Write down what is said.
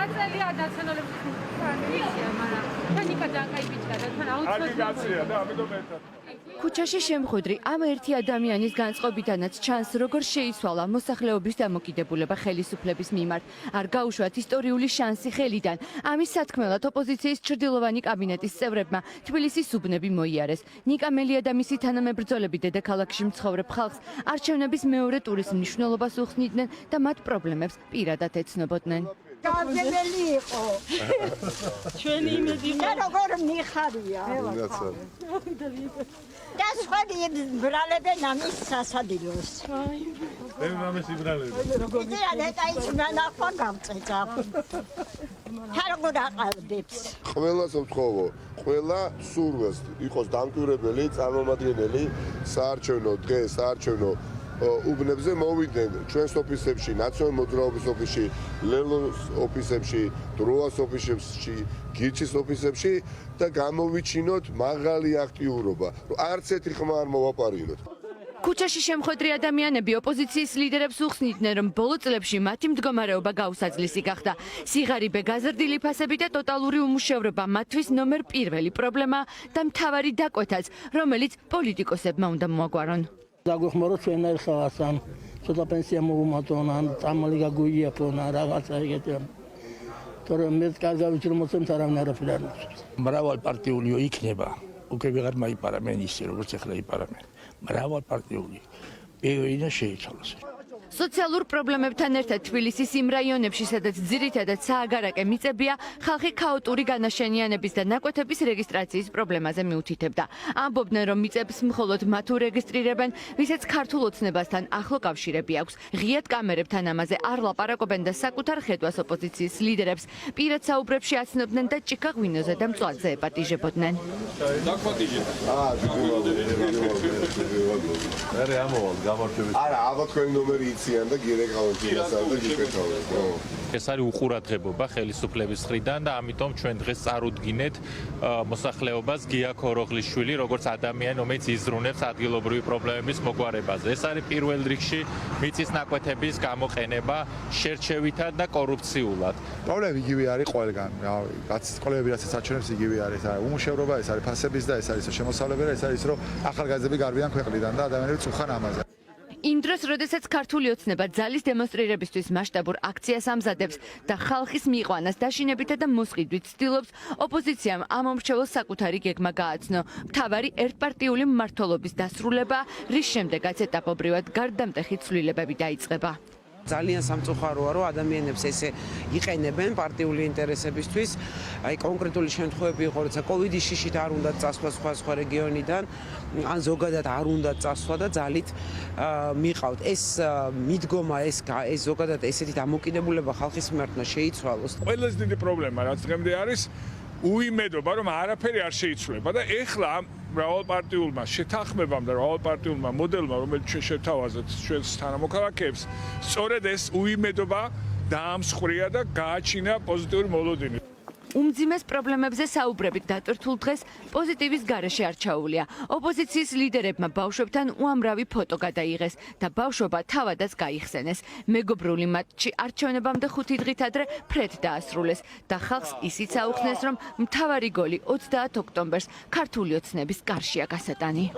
დაწერილია დაცანოლების მისია, მაგრამ თანიკა ძალიან ბიჭია და თან აუცილებლად და ამიტომ ერთად. ქუჩაში შემხვედრი ამ ერთი ადამიანის განწყობიდანაც ჩანს, როგორ შეიცვალა მოსახლეობის დამოკიდებულება ხელისუფლების მიმართ. არ გაუშვათ ისტორიული შანსი ხელიდან. ამის სათქმელად ოპოზიციის ჩრდილოვანი კაბინეტის წევრებმა თბილისის უბნები მოიარეს. ნიკა მელია და მისი თანამებრძოლები დედაქალაქში მცხოვრებ ხალხს არჩევნების მეორე ტურის მნიშვნელობას უხსნიდნენ და მათ პრობლემებს პირადად ეცნობოდნენ. გამზებელი იყო. ჩვენი იმედი და როგორ მიხარია. და სხვადი ბრალებენ ამის სასადილოს. მე მამის იბრალები. იდეა ნეტაიც მანახვა გავწეწა. ჰარგოდ აყალდებს. ყველას ვთხოვო, ყველა სურვას იყოს დამკვირვებელი, წარმომადგენელი საარჩევნო დღეს, საარჩევნო უბნებზე მოვიდნენ ჩვენს ოფისებში, ნაციონალური მოძრაობის ოფისში, ლელოს ოფისებში, დროას ოფისებში, გირჩის ოფისებში და გამოვიჩინოთ მაღალი აქტიურობა. არც ერთი ხმა არ მოვაპარინოთ. ქუჩაში შემხვედრი ადამიანები ოპოზიციის ლიდერებს უხსნიდნენ, რომ ბოლო წლებში მათი მდგომარეობა გაუსაძლისი გახდა. სიღარიბე, გაზრდილი ფასები და ტოტალური უმუშევრობა მათთვის ნომერ პირველი პრობლემა და მთავარი დაკვეთაც, რომელიც პოლიტიკოსებმა უნდა მოაგვარონ. დაგვეხმარო ჩვენაირ ხალხს ან ცოტა პენსია მოვუმატონ ან წამალი გაგვიიაფონ ან რაღაცა ეგეთი. თორემ მე კარგავით რომ მოცემთ არავინ არაფერ არ მოცემს. მრავალპარტიული იქნება. უკვე ვეღარ მაიპარა მე ისე როგორც ახლა იპარამე. მრავალპარტიული პერიოდი შეიცვალოს. სოციალურ პრობლემებთან ერთად თბილისის იმ რაიონებში, სადაც ძირითადად სააგარაკე მიწებია, ხალხი ქაოტური განაშენიანების და ნაკვეთების რეგისტრაციის პრობლემაზე მიუთითებდა. ამბობდნენ, რომ მიწებს მხოლოდ მათ ურეგისტრირებენ, ვისაც ქართულ ოცნებასთან ახლო კავშირები აქვს. ღიად კამერებთან ამაზე არ ლაპარაკობენ და საკუთარ ხედვას ოპოზიციის ლიდერებს პირად საუბრებში აცნობდნენ და ჭიქა ღვინოზე და მწვაძე ეპატიჟებოდნენ. მე ამოვალ გამარჯვებით. არა, ალბათ თქვენი ნომერი იციან და გირეკავენ ფინანსად და გიკეთავენ. ეს არის უყურადღებობა ხელისუფლების მხრიდან და ამიტომ ჩვენ დღეს წარუდგინეთ მოსახლეობას გია ქოროღლიშვილი, როგორც ადამიანი, რომელიც იზრუნებს ადგილობრივი პრობლემების მოგვარებაზე. ეს არის პირველ რიგში მიწის ნაკვეთების გამოყენება შერჩევითად და კორუფციულად. პრობლემა იგივე არის ყველგან. რაც ყველები რაც საჩვენებს იგივე არის. ეს არის უმუშევრობა, ეს არის ფასების და ეს არის შემოსავლები და ეს არის რომ ახალგაზრდები გარბიან ქვეყნიდან და ადამიანები წუხან ამაზე. იმ დროს, როდესაც ქართული ოცნება ძალის დემონსტრირებისთვის მასშტაბურ აქციას ამზადებს და ხალხის მიიყვანას დაშინებითა და მოსყიდვით ცდილობს, ოპოზიციამ ამ მომრჩეველს საკუთარი გეგმა გააცნო. მთავარი ერთპარტიული მმართველობის დასრულება, რის შემდეგაც ეტაპობრივად გარდამტეხი ცვლილებები დაიწყება. ძალიან სამწუხაროა, რომ ადამიანებს ესე იყენებენ პარტიული ინტერესებისთვის. აი კონკრეტული შემთხვევები იყო, როცა კოვიდის შიშით არ უნდა წასვლა სხვა რეგიონიდან, ან ზოგადად არ უნდა წასვლა და ძალით მიყავთ. ეს მიდგომა, ეს ზოგადად ესეთი დამოკიდებულება ხალხის მიმართ შეიცვალოს. ყველაზე დიდი პრობლემა რაც დღემდე არის, უიმედობა, რომ არაფერი არ შეიცვლება და ეხლა მრავალპარტიულმა შეთანხმებამ და მრავალპარტიულმა მოდელმა, რომელიც ჩვენ შევთავაზეთ ჩვენს თანამოქალაქეებს, სწორედ ეს უიმედობა დაამსხვრია და გააჩინა პოზიტიური მოლოდინი. უმძიმეს პრობლემებზე საუბრებით დატვირთულ დღეს პოზიტივის გარეშე არ ჩაუვლია. ოპოზიციის ლიდერებმა ბავშვებთან უამრავი ფოტო გადაიღეს და ბავშვობა თავადაც გაიხსენეს. მეგობრული მატჩი არჩევნებამდე 5 დღით ადრე ფრედ დაასრულეს და ხალხს ისიც აუხსნეს, რომ მთავარი გოლი 30 ოქტომბერს ქართული ოცნების კარშია გასატანი.